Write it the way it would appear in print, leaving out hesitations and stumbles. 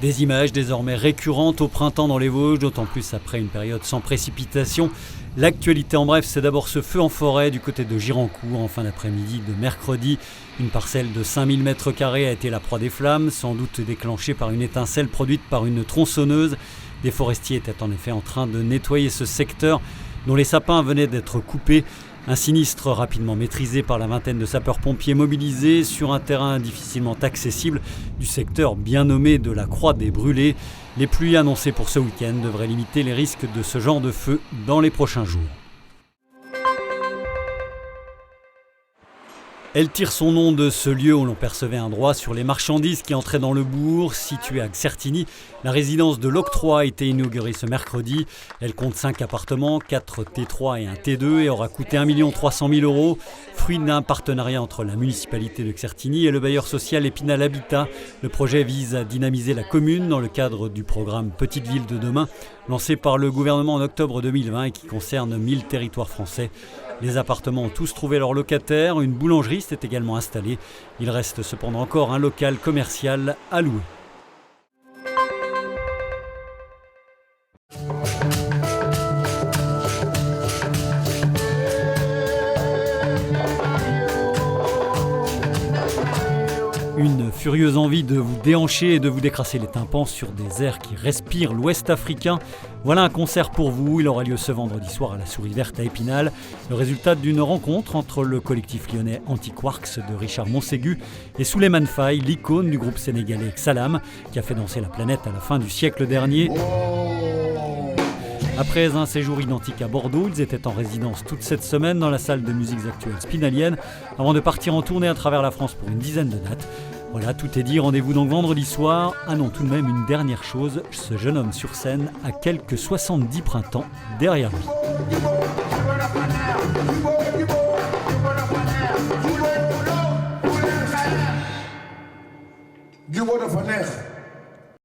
Des images désormais récurrentes au printemps dans les Vosges, d'autant plus après une période sans précipitation. L'actualité en bref, c'est d'abord ce feu en forêt du côté de Girancourt en fin d'après-midi de mercredi. Une parcelle de 5000 m² a été la proie des flammes, sans doute déclenchée par une étincelle produite par une tronçonneuse. Des forestiers étaient en effet en train de nettoyer ce secteur dont les sapins venaient d'être coupés. Un sinistre rapidement maîtrisé par la vingtaine de sapeurs-pompiers mobilisés sur un terrain difficilement accessible du secteur bien nommé de la Croix des Brûlés. Les pluies annoncées pour ce week-end devraient limiter les risques de ce genre de feu dans les prochains jours. Elle tire son nom de ce lieu où l'on percevait un droit sur les marchandises qui entraient dans le bourg. Située à Xertigny, la résidence de l'Octroi a été inaugurée ce mercredi. Elle compte 5 appartements, 4 T3 et un T2 et aura coûté 1 300 000 €. Fruit d'un partenariat entre la municipalité de Xertigny et le bailleur social Épinal Habitat. Le projet vise à dynamiser la commune dans le cadre du programme Petite Ville de demain, lancé par le gouvernement en octobre 2020 et qui concerne 1000 territoires français. Les appartements ont tous trouvé leurs locataires, une boulangerie s'est également installée. Il reste cependant encore un local commercial à louer. Une furieuse envie de vous déhancher et de vous décrasser les tympans sur des airs qui respirent l'Ouest africain. Voilà un concert pour vous, il aura lieu ce vendredi soir à la Souris Verte à Épinal. Le résultat d'une rencontre entre le collectif lyonnais Anti-Quarks de Richard Monségu et Souleymane Faye, l'icône du groupe sénégalais Xalam, qui a fait danser la planète à la fin du siècle dernier. Après un séjour identique à Bordeaux, ils étaient en résidence toute cette semaine dans la salle de musiques actuelles Spinalienne avant de partir en tournée à travers la France pour une dizaine de dates. Voilà, tout est dit, rendez-vous donc vendredi soir. Ah non, tout de même une dernière chose, ce jeune homme sur scène a quelques 70 printemps derrière lui. Die worden van echt.